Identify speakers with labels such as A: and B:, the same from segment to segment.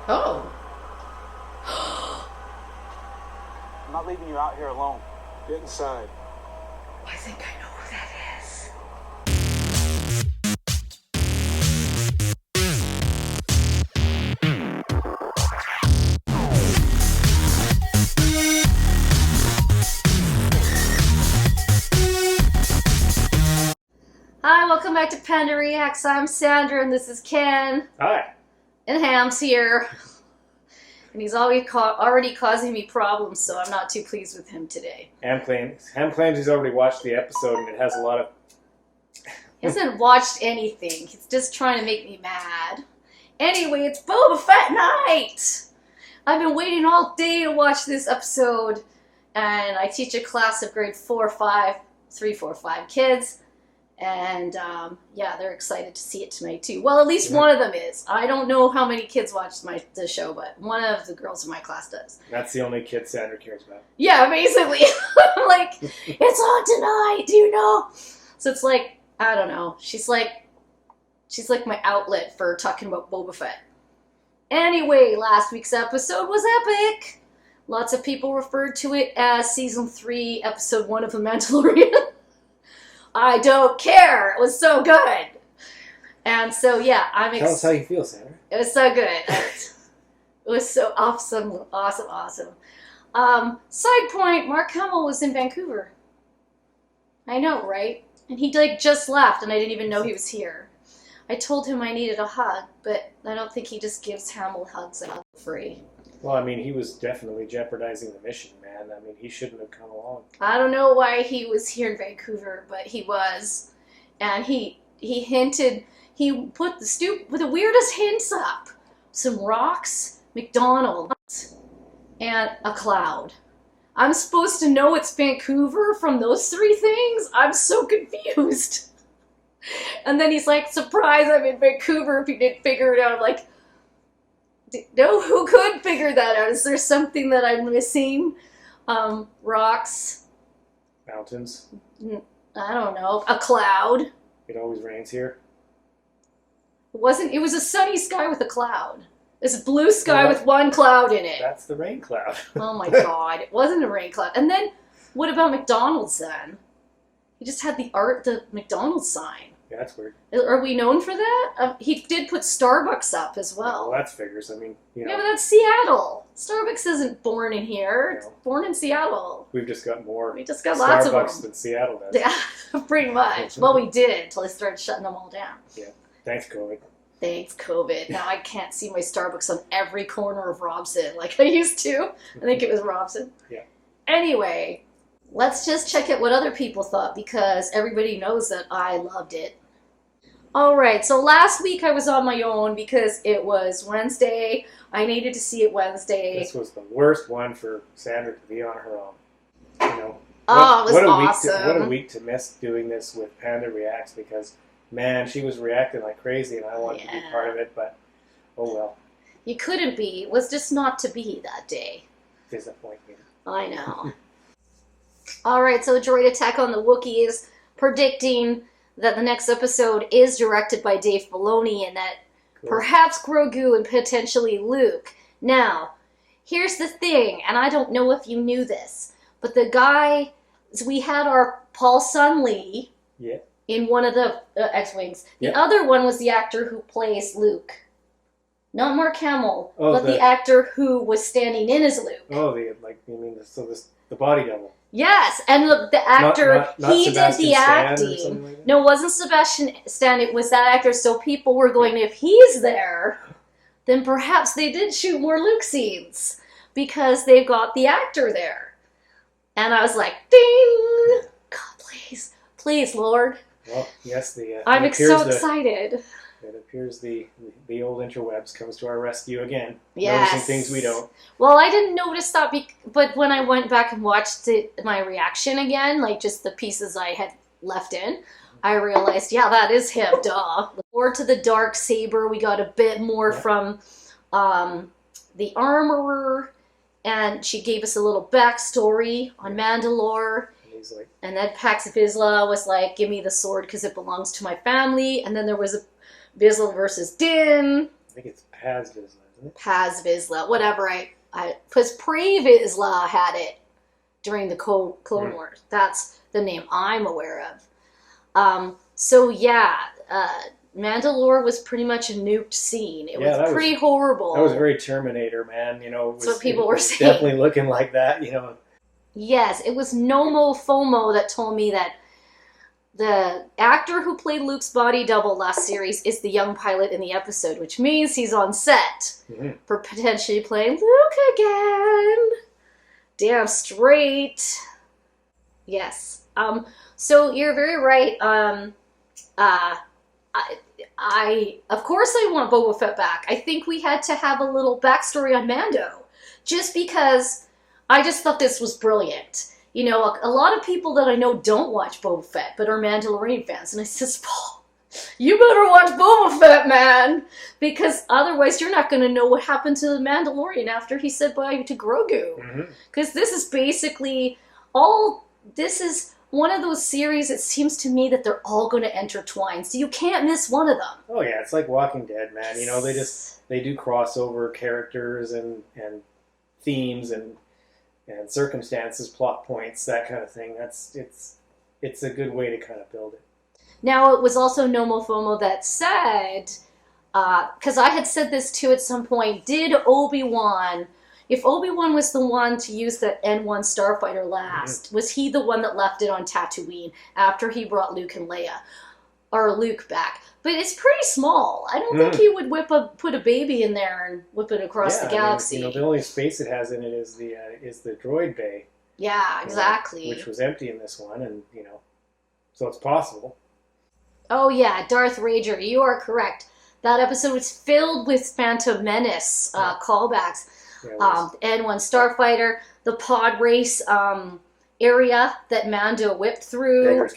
A: Oh.
B: I'm not leaving you out here alone. Get inside.
A: I think I know who that is. Hi, welcome back to Panda Reacts. I'm Sandra and this is Ken.
C: Hi.
A: And Ham's here. And he's already causing me problems, so I'm not too pleased with him today.
C: Ham claims he's already watched the episode and it has a lot of...
A: He hasn't watched anything. He's just trying to make me mad. Anyway, it's Boba Fett night! I've been waiting all day to watch this episode. And I teach a class of grade 4, 5 kids. And yeah, they're excited to see it tonight too. Well, at least one of them is. I don't know how many kids watch the show, but one of the girls in my class does.
C: That's the only kid Sandra cares about.
A: Yeah, basically. Like, it's on tonight, do you know? So it's like, I don't know. She's like my outlet for talking about Boba Fett. Anyway, last week's episode was epic. Lots of people referred to it as Season 3, Episode 1 of The Mandalorian. I don't care. It was so good. And so, yeah,
C: Tell us how you feel, Sandra.
A: It was so good. It was so awesome. Side point, Mark Hamill was in Vancouver. I know, right? And he just left, and I didn't even know he was here. I told him I needed a hug, but I don't think he just gives Hamill hugs out for free.
C: Well, I mean, he was definitely jeopardizing the mission, man. I mean, he shouldn't have come along.
A: I don't know why he was here in Vancouver, but he was. And he hinted, he put the weirdest hints up. Some rocks, McDonald's, and a cloud. I'm supposed to know it's Vancouver from those three things? I'm so confused. And then he's like, surprise, I'm in Vancouver if you didn't figure it out. I'm like, no, who could figure that out? Is there something that I'm missing? Rocks.
C: Mountains.
A: I don't know. A cloud.
C: It always rains here.
A: It was a sunny sky with a cloud. It's a blue sky with one cloud in it.
C: That's the rain cloud.
A: Oh my god. It wasn't a rain cloud. And then, what about McDonald's then? He just had the McDonald's sign.
C: Yeah, that's weird.
A: Are we known for that? He did put Starbucks up as well.
C: Well, that figures. I mean, you know.
A: Yeah, but that's Seattle. Starbucks isn't born in here. It's
C: No.
A: born in Seattle.
C: We've just got more
A: We just got lots of
C: Starbucks
A: them.
C: than Seattle does.
A: Yeah, pretty much. Well, we did until they started shutting them all down.
C: Yeah. Thanks, COVID.
A: Thanks, COVID. Now I can't see my Starbucks on every corner of Robson like I used to. I think it was Robson.
C: Yeah.
A: Anyway, let's just check out what other people thought because everybody knows that I loved it. Alright, so last week I was on my own because it was Wednesday. I needed to see it Wednesday.
C: This was the worst one for Sandra to be on her own. You know.
A: Oh, it was awesome.
C: What a week to miss doing this with Panda Reacts because, man, she was reacting like crazy and I wanted to be part of it, but oh well.
A: You couldn't be. It was just not to be that day.
C: Disappointing.
A: I know. Alright, so Droid Attack on the Wookiees predicting that the next episode is directed by Dave Filoni and that perhaps Grogu and potentially Luke. Now, here's the thing, and I don't know if you knew this, but the guy, we had our Paul Sun-Lee in one of the X-Wings. The other one was the actor who plays Luke. Not Mark Hamill, but the actor who was standing in as Luke.
C: Oh, you mean the body double.
A: Yes, and the actor,
C: not
A: he did the acting.
C: Like
A: no, it wasn't Sebastian Stan, it was that actor, so people were going, if he's there, then perhaps they did shoot more Luke scenes, because they've got the actor there. And I was like, ding! God, please, please, Lord.
C: Well, yes,
A: I'm so excited.
C: It appears the old interwebs comes to our rescue again.
A: Yes.
C: Noticing things we don't.
A: Well, I didn't notice that, but when I went back and watched my reaction again, like just the pieces I had left in, I realized, yeah, that is him, duh. More to the dark saber, we got a bit more from the armorer, and she gave us a little backstory on Mandalore. And then Pax Vizsla was like, give me the sword because it belongs to my family. And then there was a Vizsla versus Din.
C: I think it's Paz Vizsla, isn't it?
A: Paz Vizsla, whatever. Because Pre Vizsla had it during the Clone Wars. That's the name I'm aware of. So yeah, Mandalore was pretty much a nuked scene. It was pretty horrible.
C: That was very Terminator, man. You know,
A: that's what people were saying.
C: Definitely looking like that. You know.
A: Yes, it was Nomo Fomo that told me that the actor who played Luke's body double last series is the young pilot in the episode, which means he's on set for potentially playing Luke again. Damn straight. Yes. So you're very right. I of course I want Boba Fett back. I think we had to have a little backstory on Mando, just because I just thought this was brilliant. You know, a lot of people that I know don't watch Boba Fett, but are Mandalorian fans, and I says, Paul, you better watch Boba Fett, man, because otherwise you're not going to know what happened to the Mandalorian after he said bye to Grogu. Because this is basically this is one of those series, it seems to me that they're all going to intertwine, so you can't miss one of them.
C: Oh yeah, it's like Walking Dead, man. You know, they do crossover characters and themes and circumstances, plot points, that kind of thing. It's a good way to kind of build it.
A: Now, it was also Nomo Fomo that said, because I had said this too at some point, did Obi-Wan, if Obi-Wan was the one to use the N1 starfighter last, was he the one that left it on Tatooine after he brought Luke and Leia, or Luke back? But it's pretty small. I don't think he would put a baby in there and whip it across the galaxy.
C: I mean, you know, the only space it has in it is the droid bay.
A: Yeah, exactly.
C: Which was empty in this one, and you know, so it's possible.
A: Oh yeah, Darth Rager, you are correct. That episode was filled with Phantom Menace callbacks. Yeah, N1 starfighter, the pod race area that Mando whipped through.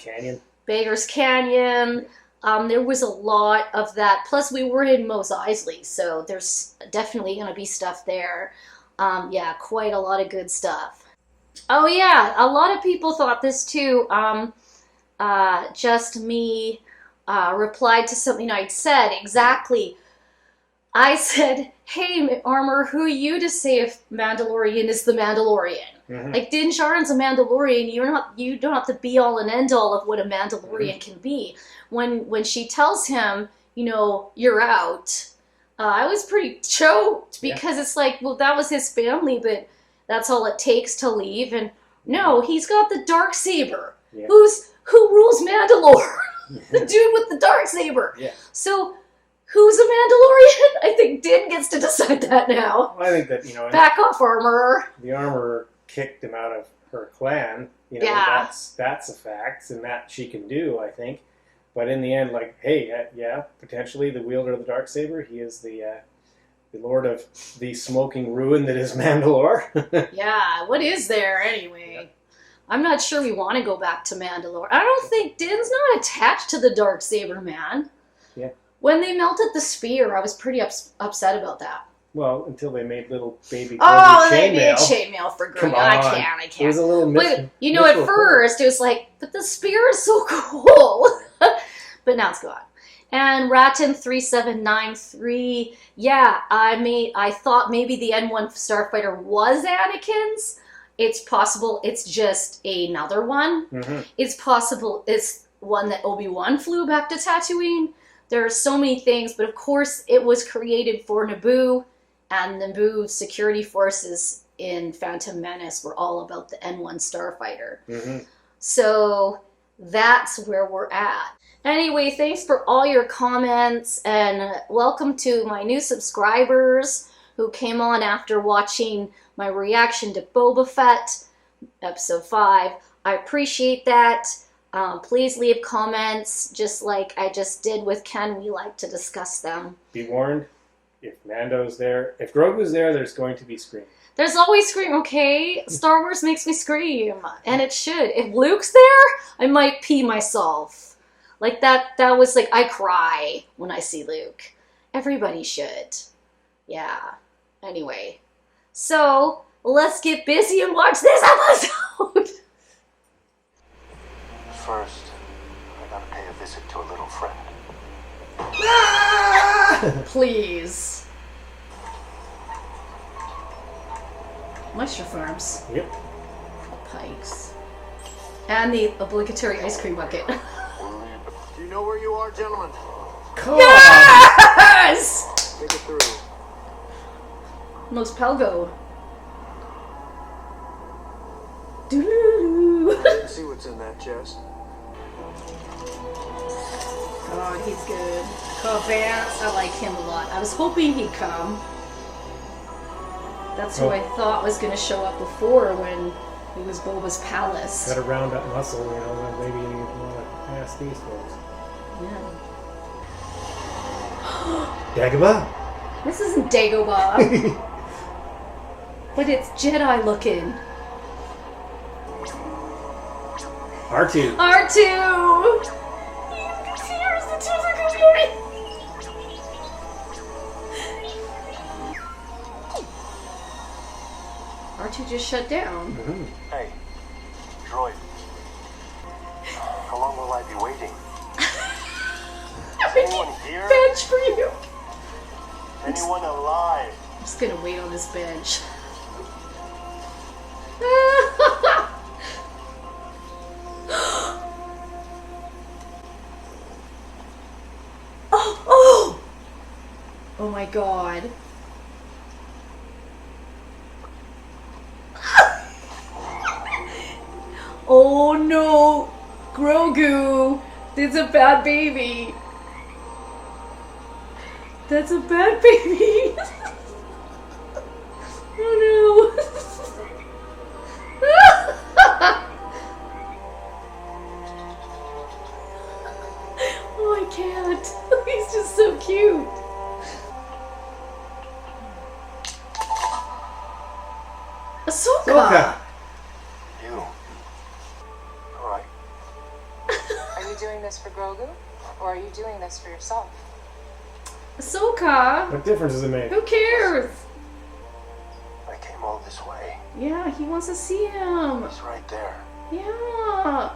A: Beggar's Canyon. There was a lot of that. Plus, we were in Mos Eisley, so there's definitely going to be stuff there. Yeah, quite a lot of good stuff. Oh yeah, a lot of people thought this too. Just me replied to something I'd said. Exactly. I said, hey, Armor, who are you to say if Mandalorian is the Mandalorian? Like, Din Djarin's a Mandalorian. You don't have to be all and end all of what a Mandalorian can be. When she tells him, you know, you're out, I was pretty choked because it's like, well, that was his family, but that's all it takes to leave. And no, he's got the Darksaber. Yeah. Who rules Mandalore? The dude with the Darksaber. Yeah. So who's a Mandalorian? I think Din gets to decide that now.
C: Well, I think that, you know,
A: back off, Armorer.
C: The Armorer kicked him out of her clan. You know, that's a fact, and that she can do, I think. But in the end, like, hey, yeah, potentially the wielder of the Darksaber, he is the lord of the smoking ruin that is Mandalore.
A: Yeah, what is there anyway? Yeah. I'm not sure we want to go back to Mandalore. I don't think Din's not attached to the Darksaber, man. Yeah. When they melted the spear, I was pretty upset about that.
C: Well, until they made little baby
A: they made chainmail for Grogu. I can't.
C: It was a little
A: but, you know, at first, it was like, but the spear is so cool. But now it's gone. And Ratten3793, yeah, I thought maybe the N1 starfighter was Anakin's. It's possible it's just another one. It's possible it's one that Obi-Wan flew back to Tatooine. There are so many things, but of course it was created for Naboo, and Naboo's security forces in Phantom Menace were all about the N1 starfighter. So that's where we're at. Anyway, thanks for all your comments, and welcome to my new subscribers who came on after watching my reaction to Boba Fett, Episode 5. I appreciate that. Please leave comments, just like I just did with Ken. We like to discuss them.
C: Be warned, if Mando's there, if Grogu's there, there's going to be screaming.
A: There's always scream, okay? Star Wars makes me scream, and it should. If Luke's there, I might pee myself. Like that was like, I cry when I see Luke. Everybody should. Yeah. Anyway. So, let's get busy and watch this episode!
B: First, I gotta pay a visit to a little friend.
A: Please. moisture farms.
C: Yep.
A: Pikes. And the obligatory ice cream bucket.
B: Do you know where you are, gentlemen?
C: Cobb!
A: Yes!
B: Make it through.
A: Mos Pelgo. Doo-doo-doo.
B: I didn't see what's in that chest.
A: God, he's good. Cobb Vanth, I like him a lot. I was hoping he'd come. That's who I thought was going to show up before when it was Boba's palace.
C: Gotta round up muscle, you know, then maybe you want to pass these folks.
A: Yeah.
C: Dagobah!
A: This isn't Dagobah. But it's Jedi looking.
C: R2!
A: R2! Here's the two community! R2 just shut down.
C: Mm-hmm.
B: Hey, droid. How long will I be waiting? Anyone here?
A: Bench for you!
B: Anyone alive?
A: I'm just gonna wait on this bench. Oh! Oh my god. Oh no! Grogu! That's a bad baby! That's a bad baby! Oh no! Oh, I can't. He's just so cute. Ahsoka!
B: You. Alright.
D: Are you doing this for Grogu? Or are you doing this for yourself?
A: Ahsoka!
C: What difference does it make?
A: Who cares?
B: I came all this way.
A: Yeah, he wants to see him.
B: He's right there.
A: Yeah.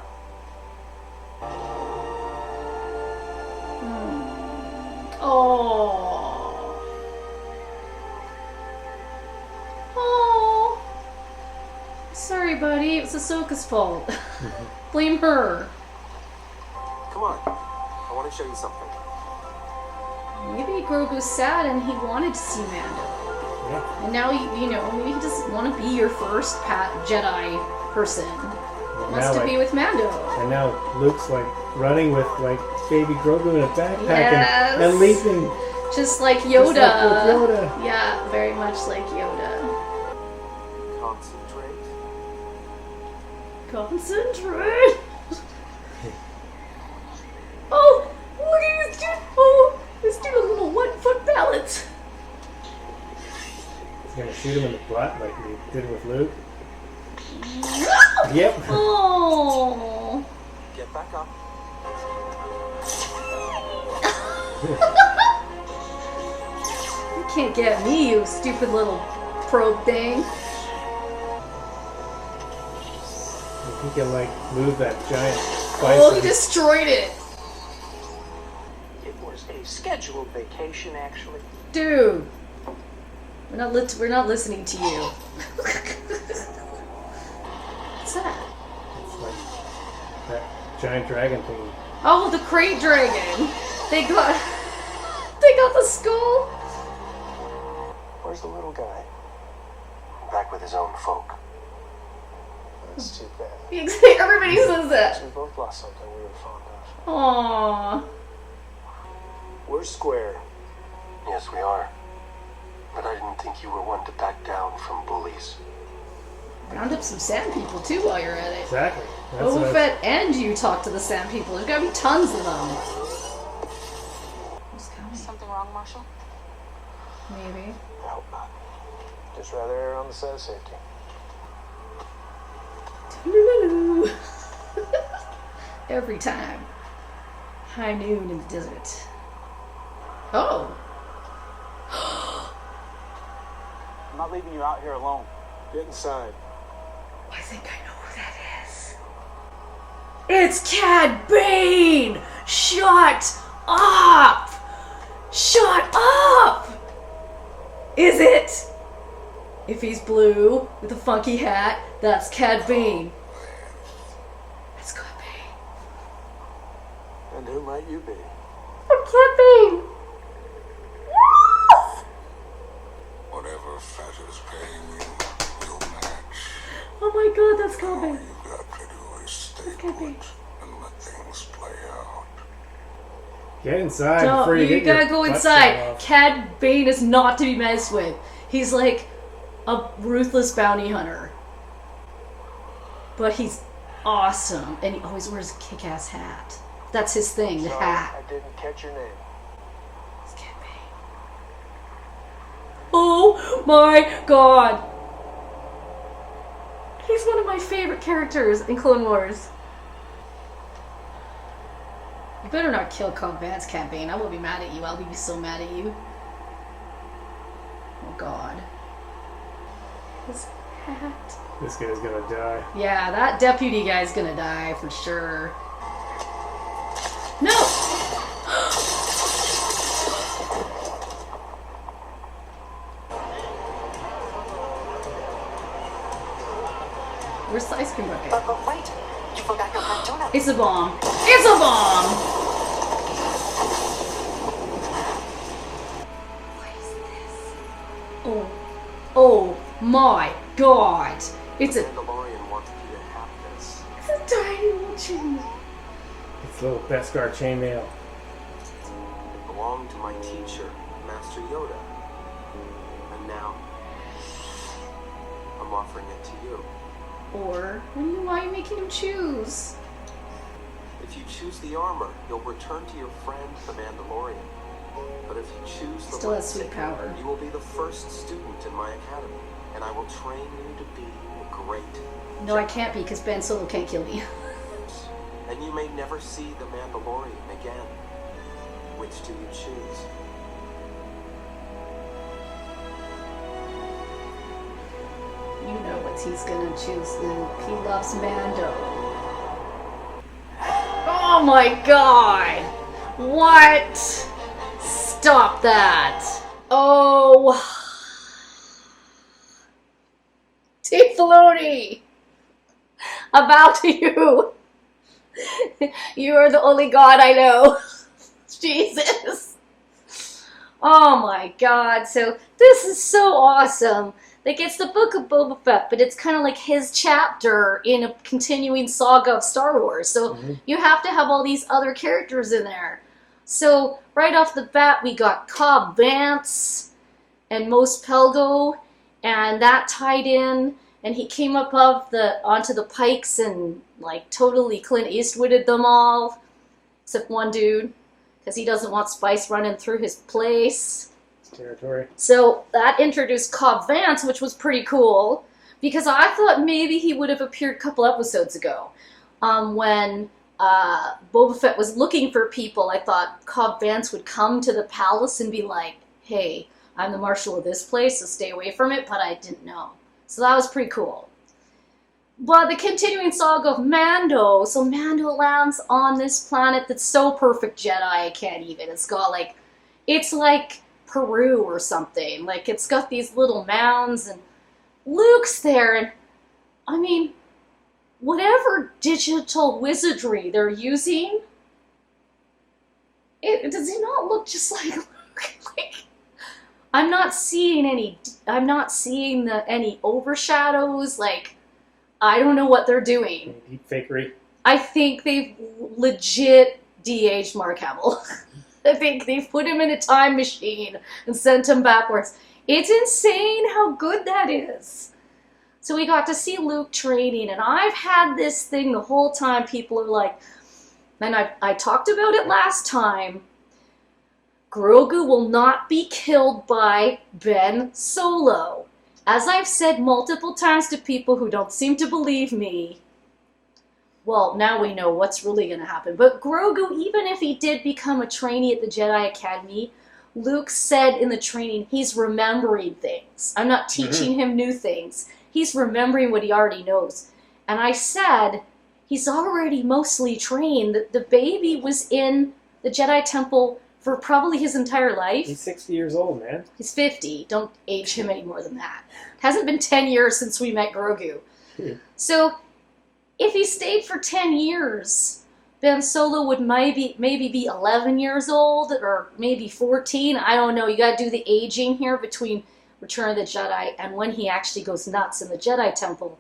A: Oh. Oh. Sorry, buddy. It was Ahsoka's fault. Blame her.
B: Come on. I want to show you something.
A: Maybe Grogu's sad and he wanted to see Mando.
C: Yeah.
A: And now, you know, maybe he doesn't want to be your first Jedi person. He wants to be with Mando.
C: And now Luke's like running with like baby Grogu in a backpack
A: Yes.
C: and leaping.
A: Just like Yoda.
C: Just like with Yoda.
A: Yeah, very much like Yoda.
B: Concentrate.
A: Concentrate. Oh, look at this dude. Oh, this dude a little 1 foot balance.
C: He's gonna shoot him in the butt like he did with Luke. Yep.
A: Oh.
B: Get back up.
A: You can't get me, you stupid little probe thing.
C: If he can like move that giant
A: Oh, he
C: bison.
A: destroyed it.
E: It was a scheduled vacation, actually.
A: Dude. We're not listening to you. What's that?
C: It's like that giant dragon thing.
A: Oh, the crate dragon. They got the skull.
B: Where's the little guy? Back with his own folk. That's too bad.
A: Everybody says that.
B: We both lost something we were fond of.
A: Aww.
B: We're square. Yes, we are. But I didn't think you were one to back down from bullies.
A: Round up some sand people too while you're at it.
C: Exactly. That's
A: Boba
C: what
A: Fett and you talk to the sand people. There's gotta be tons of them. Who's coming?
D: Something wrong, Marshall?
A: Maybe.
B: I hope not. Just rather err on the side of safety.
A: Every time. High noon in the desert. Oh.
B: I'm not leaving you out here alone. Get inside.
A: I think I know who that is. It's Cad Bane! Shut up! Shut up! Is it? If he's blue with a funky hat, that's Cad Bane. That's Cad Bane.
B: And who might you be?
A: I'm Cad Bane.
F: Whatever Fett is paying you, you'll match.
A: Oh my god, that's Cad
F: All
A: Bane.
F: you've got to do is stay
A: That's Cad Bane.
F: put and let things play out.
C: Get inside
A: No,
C: before you
A: you
C: get your
A: gotta go
C: butt
A: inside.
C: shot off.
A: Cad Bane is not to be messed with. He's like a ruthless bounty hunter. But he's awesome. And he always wears a kick-ass hat. That's his thing, the
B: Sorry,
A: hat.
B: I didn't catch your name.
A: It's Cad Bane. Oh my god. He's one of my favorite characters in Clone Wars. You better not kill Cobb Vanth, Cad Bane. I will be mad at you. I'll be so mad at you. Oh god. His hat.
C: This guy's gonna die.
A: Yeah, that deputy guy's gonna die for sure. No! Where's the ice cream bucket?
E: But wait, you forgot your hot donut.
A: It's a bomb. It's a bomb! What is this? Oh. Oh my god. It's a
B: Mandalorian wanted you to have this.
A: tiny little chain.
C: It's a little Beskar chainmail.
B: It belonged to my teacher, Master Yoda. And now, I'm offering it to you.
A: Or, why are you making him choose?
B: If you choose the armor, you'll return to your friend, the Mandalorian. But if you choose the
A: Still has sweet
B: lightsaber,
A: power.
B: you will be the first student in my academy, and I will train you to be a great
A: No, I can't be, because Ben Solo can't kill me.
B: and you may never see the Mandalorian again. Which do you choose?
A: You know what he's gonna choose, Luke. He loves Mando. Oh my god! What? Stop that! Oh! Dave Filoni! I bow to you! You are the only god I know. Jesus! Oh my god, so this is so awesome. Like, it's the book of Boba Fett, but it's kind of like his chapter in a continuing saga of Star Wars. So you have to have all these other characters in there. So right off the bat, we got Cobb Vanth and Mos Pelgo, and that tied in. And he came up onto the Pikes and like totally Clint Eastwooded them all, except one dude, because he doesn't want spice running through his place.
C: Territory.
A: So that introduced Cobb Vanth, which was pretty cool, because I thought maybe he would have appeared a couple episodes ago. When Boba Fett was looking for people, I thought Cobb Vanth would come to the palace and be like, hey, I'm the marshal of this place, so stay away from it, but I didn't know. So that was pretty cool. But the continuing saga of Mando, so Mando lands on this planet that's so perfect Jedi, I can't even. It's like Peru or something. Like, it's got these little mounds, and Luke's there, and I mean, whatever digital wizardry they're using, does he not look just like Luke? Like, I'm not seeing any overshadows. Like, I don't know what they're doing.
C: Deep fakery.
A: I think they've legit de-aged Mark Hamill. I think they've put him in a time machine and sent him backwards. It's insane how good that is. So we got to see Luke training, and I've had this thing the whole time. People are like, and I talked about it last time, Grogu will not be killed by Ben Solo. As I've said multiple times to people who don't seem to believe me, well, now we know what's really going to happen. But Grogu, even if he did become a trainee at the Jedi Academy, Luke said in the training, he's remembering things. I'm not teaching him new things. He's remembering what he already knows. And I said, he's already mostly trained. The baby was in the Jedi Temple for probably his entire life.
C: He's 60 years old, man.
A: He's 50. Don't age him any more than that. It hasn't been 10 years since we met Grogu. So, if he stayed for 10 years, Ben Solo would maybe be 11 years old, or maybe 14. I don't know. You gotta do the aging here between Return of the Jedi and when he actually goes nuts in the Jedi Temple,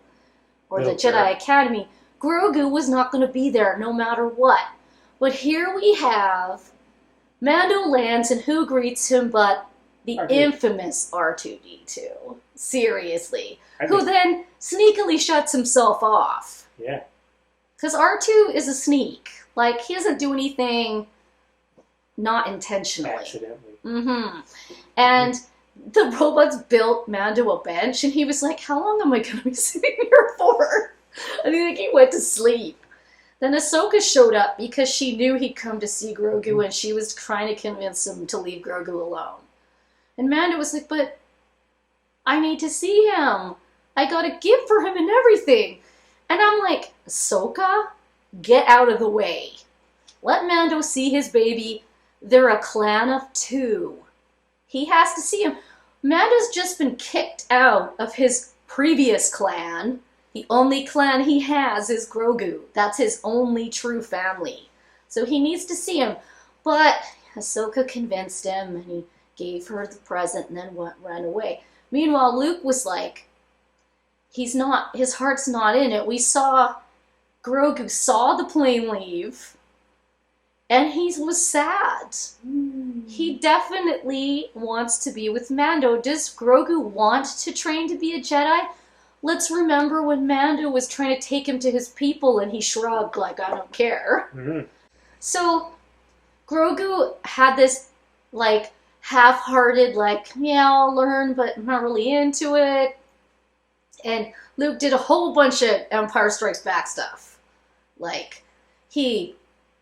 A: or the Jedi Academy. Grogu was not going to be there no matter what. But here we have Mando lands, and who greets him but the infamous R2-D2. Seriously. Who then sneakily shuts himself off.
C: Yeah.
A: Because R2 is a sneak. Like, he doesn't do anything not intentionally.
C: Accidentally.
A: Mm-hmm. And the robots built Mando a bench, and he was like, how long am I going to be sitting here for? I think he went to sleep. Then Ahsoka showed up because she knew he'd come to see Grogu, and she was trying to convince him to leave Grogu alone. And Mando was like, but I need to see him. I got a gift for him and everything. And I'm like, Ahsoka, get out of the way. Let Mando see his baby. They're a clan of 2. He has to see him. Mando's just been kicked out of his previous clan. The only clan he has is Grogu. That's his only true family. So he needs to see him. But Ahsoka convinced him, and he gave her the present and then ran away. Meanwhile, Luke was like, his heart's not in it. We saw Grogu saw the plane leave, and he was sad. He definitely wants to be with Mando. Does Grogu want to train to be a Jedi? Let's remember when Mando was trying to take him to his people, and he shrugged like, I don't care.
C: Mm-hmm.
A: So Grogu had this, like, half-hearted, like, yeah, I'll learn, but I'm not really into it. And Luke did a whole bunch of Empire Strikes Back stuff. Like, he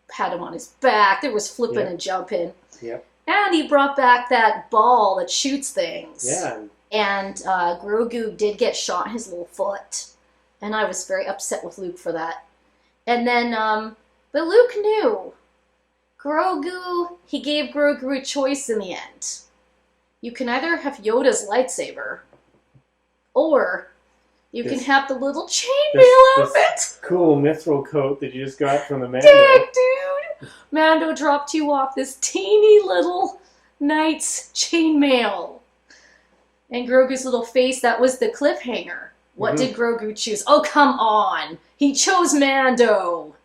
A: had him on his back. There was flipping and jumping.
C: Yep.
A: And he brought back that ball that shoots things.
C: Yeah.
A: And Grogu did get shot in his little foot. And I was very upset with Luke for that. And then, but Luke knew. He gave Grogu a choice in the end. You can either have Yoda's lightsaber, or you can have the little chainmail outfit.
C: Cool mithril coat that you just got from the Mando.
A: Dude! Mando dropped you off this teeny little knight's chainmail. And Grogu's little face, that was the cliffhanger. What did Grogu choose? Oh, come on! He chose Mando!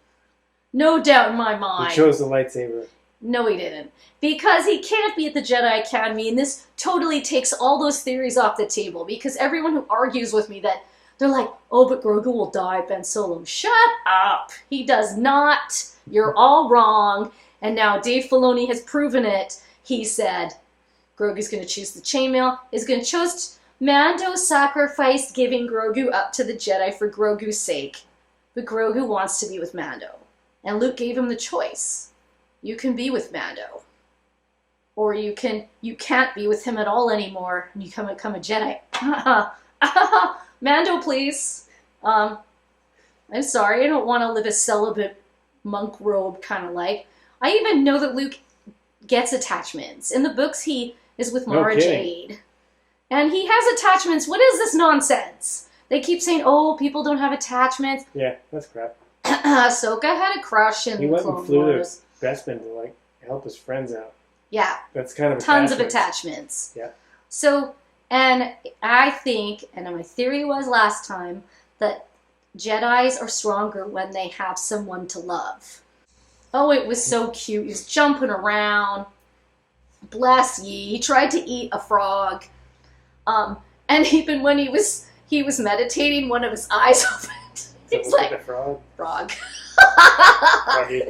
A: No doubt in my mind.
C: He chose the lightsaber.
A: No, he didn't. Because he can't be at the Jedi Academy, and this totally takes all those theories off the table. Because everyone who argues with me that, they're like, oh, but Grogu will die, Ben Solo. Shut up! He does not. You're all wrong. And now Dave Filoni has proven it. He said, Grogu's going to choose the chainmail, is going to choose Mando sacrificed giving Grogu up to the Jedi for Grogu's sake. But Grogu wants to be with Mando. And Luke gave him the choice. You can be with Mando. Or you can't be with him at all anymore, and you become a Jedi. Mando, please. I'm sorry, I don't want to live a celibate monk robe kind of life. I even know that Luke gets attachments. In the books, he is with Mara Jade. And he has attachments. What is this nonsense? They keep saying, oh, people don't have attachments.
C: Yeah, that's crap.
A: Ahsoka had a crush in
C: He went
A: Clone
C: and flew
A: Wars.
C: to Bespin to, like, help his friends out.
A: Yeah.
C: That's kind of
A: tons of attachments.
C: Yeah.
A: So, and I think, and my theory was last time, that Jedis are stronger when they have someone to love. Oh, it was so cute. He was jumping around. Bless ye. He tried to eat a frog. And even when he was meditating, one of his eyes opened. He's like,
C: a frog.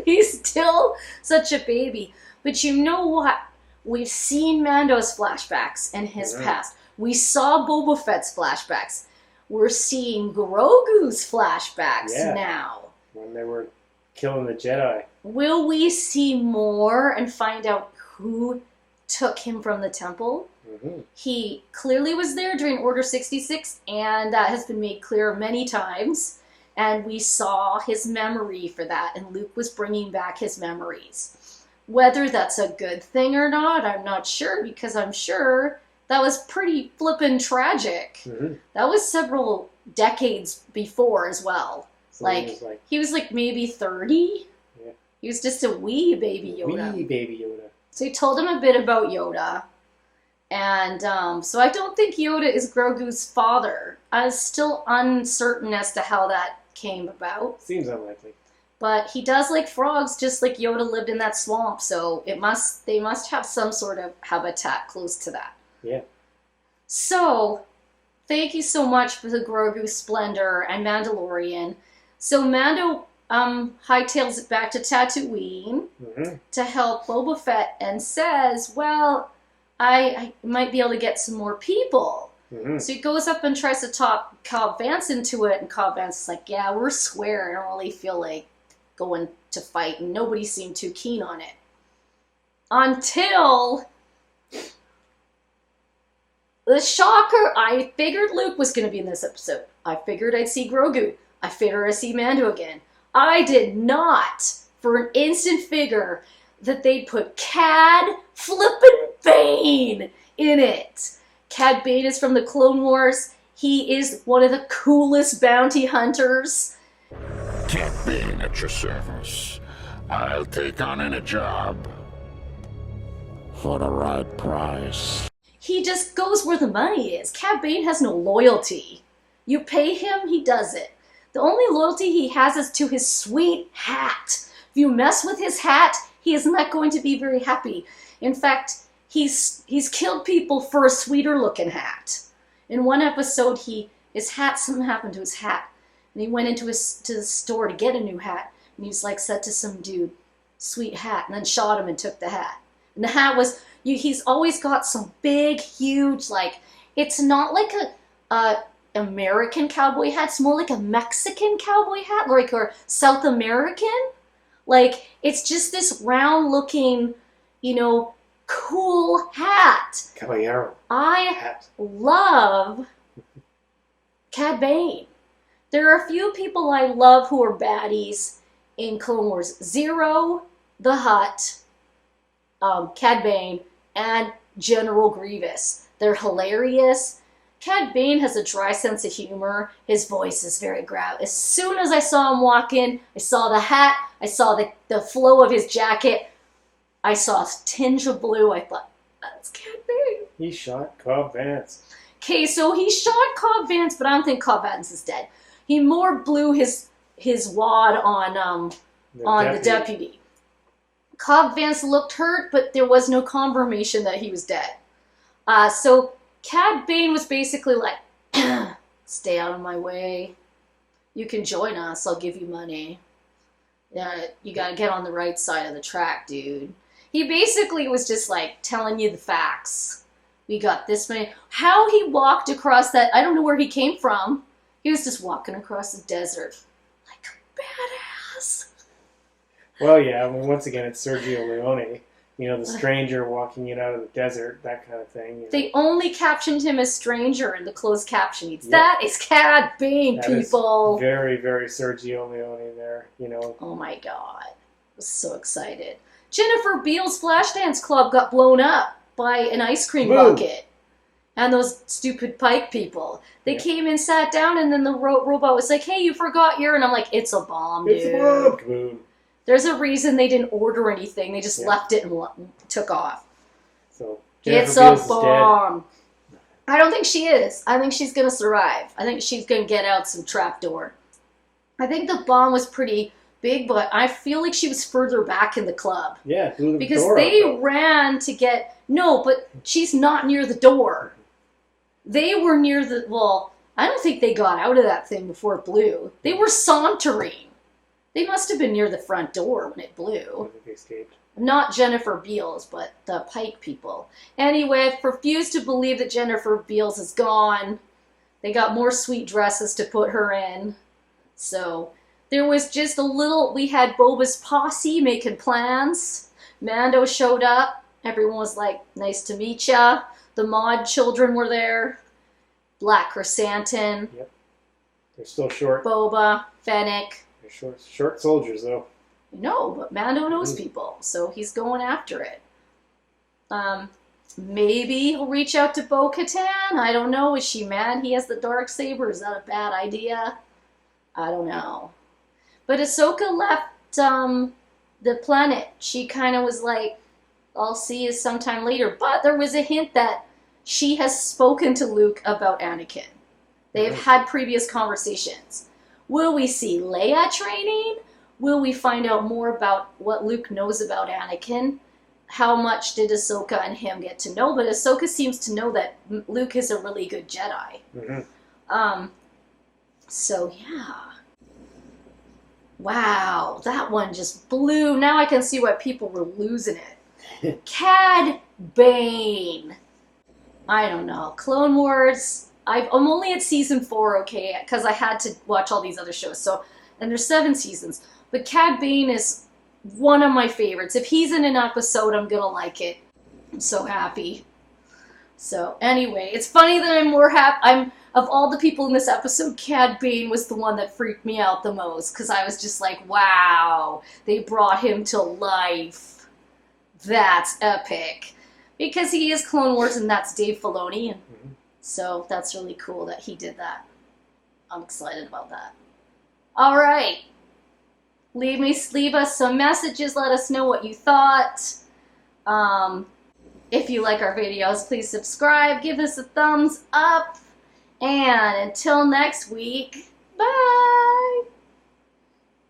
A: He's still such a baby. But you know what? We've seen Mando's flashbacks in his past. We saw Boba Fett's flashbacks. We're seeing Grogu's flashbacks now.
C: When they were killing the Jedi.
A: Will we see more and find out who took him from the temple?
C: Mm-hmm.
A: He clearly was there during Order 66, and that has been made clear many times. And we saw his memory for that, and Luke was bringing back his memories. Whether that's a good thing or not, I'm not sure, because I'm sure that was pretty flippin' tragic.
C: Mm-hmm.
A: That was several decades before as well.
C: So
A: he was like maybe 30.
C: Yeah.
A: He was just a wee baby Yoda.
C: Wee baby Yoda.
A: So he told him a bit about Yoda. And so I don't think Yoda is Grogu's father. I'm still uncertain as to how that came about.
C: Seems unlikely.
A: But he does like frogs, just like Yoda lived in that swamp. So they must have some sort of habitat close to that.
C: Yeah.
A: So, thank you so much for the Grogu Splendor and Mandalorian. So Mando hightails it back to Tatooine to help Boba Fett and says, well, I might be able to get some more people.
C: Mm-hmm.
A: So he goes up and tries to talk Cobb Vanth into it, and Cobb Vanth is like, yeah, we're square. I don't really feel like going to fight, and nobody seemed too keen on it. Until the shocker, I figured Luke was going to be in this episode. I figured I'd see Grogu. I figured I'd see Mando again. I did not, for an instant, figure that they'd put Cad flippin' Bane in it. Cad Bane is from the Clone Wars. He is one of the coolest bounty hunters.
F: Cad Bane at your service. I'll take on any job for the right price.
A: He just goes where the money is. Cad Bane has no loyalty. You pay him, he does it. The only loyalty he has is to his sweet hat. If you mess with his hat, he is not going to be very happy. In fact, he's killed people for a sweeter looking hat. In one episode, something happened to his hat, and he went to the store to get a new hat, and he was like said to some dude, "Sweet hat," and then shot him and took the hat. And the hat was, he's always got some big, huge, like, it's not like a American cowboy hat, it's more like a Mexican cowboy hat, like, or South American. Like, it's just this round looking, cool hat.
C: Caballero.
A: I love Cad Bane. There are a few people I love who are baddies in Clone Wars. Zero, the Hutt, Cad Bane, and General Grievous. They're hilarious. Cad Bane has a dry sense of humor. His voice is very grave. As soon as I saw him walk in, I saw the hat, I saw the flow of his jacket, I saw a tinge of blue. I thought, that's Cad Bane.
C: He shot Cobb Vanth.
A: Okay, so he shot Cobb Vanth, but I don't think Cobb Vanth is dead. He more blew his wad on the deputy. Cobb Vanth looked hurt, but there was no confirmation that he was dead. So Cad Bane was basically like, stay out of my way. You can join us. I'll give you money. Yeah, you gotta get on the right side of the track, dude. He basically was just like telling you the facts. We got this many. How he walked across that, I don't know where he came from. He was just walking across the desert like a badass.
C: Well, yeah, I mean, once again, it's Sergio Leone. The stranger walking in out of the desert, that kind of thing.
A: They only captioned him as stranger in the closed caption. That is Cad Bane, people.
C: Is very, very Sergio Leone there,
A: Oh my god. I was so excited. Jennifer Beals Flashdance Club got blown up by an ice cream bucket. And those stupid Pike people. They came and sat down, and then the robot was like, hey, you forgot your... And I'm like, it's a bomb, dude.
C: It's a bomb. Kaboom.
A: There's a reason they didn't order anything. They just left it and took off.
C: So
A: it's a bomb. I don't think she is. I think she's going to survive. I think she's going to get out some trapdoor. I think the bomb was pretty big, but I feel like she was further back in the club.
C: Yeah, through the
A: because
C: door.
A: Because they ran to get... No, but she's not near the door. They were near the... Well, I don't think they got out of that thing before it blew. They were sauntering. They must have been near the front door when it blew.
C: I think they escaped.
A: Not Jennifer Beals, but the Pike people. Anyway, I refuse to believe that Jennifer Beals is gone. They got more sweet dresses to put her in. So, there was just a little... We had Boba's posse making plans. Mando showed up. Everyone was like, nice to meet ya. The Mod children were there. Black Chrysanthemum.
C: Yep. They're still short.
A: Boba, Fennec.
C: They're short soldiers, though.
A: No, but Mando knows people, so he's going after it. Maybe he'll reach out to Bo-Katan. I don't know. Is she mad he has the dark saber? Is that a bad idea? I don't know. But Ahsoka left the planet. She kind of was like, I'll see you sometime later. But there was a hint that she has spoken to Luke about Anakin. They've had previous conversations. Will we see Leia training? Will we find out more about what Luke knows about Anakin? How much did Ahsoka and him get to know? But Ahsoka seems to know that Luke is a really good Jedi. So, yeah. Wow, that one just blew. Now I can see why people were losing it. Cad Bane. I don't know. Clone Wars. I'm only at season 4, okay, because I had to watch all these other shows. So, and there's 7 seasons. But Cad Bane is one of my favorites. If he's in an episode, I'm gonna like it. I'm so happy. So anyway, it's funny that I'm more happy. Of all the people in this episode, Cad Bane was the one that freaked me out the most, because I was just like, wow, they brought him to life. That's epic. Because he is Clone Wars, and that's Dave Filoni, and so that's really cool that he did that. I'm excited about that. All right. Leave us some messages. Let us know what you thought. If you like our videos, please subscribe. Give us a thumbs up. And until next week, bye!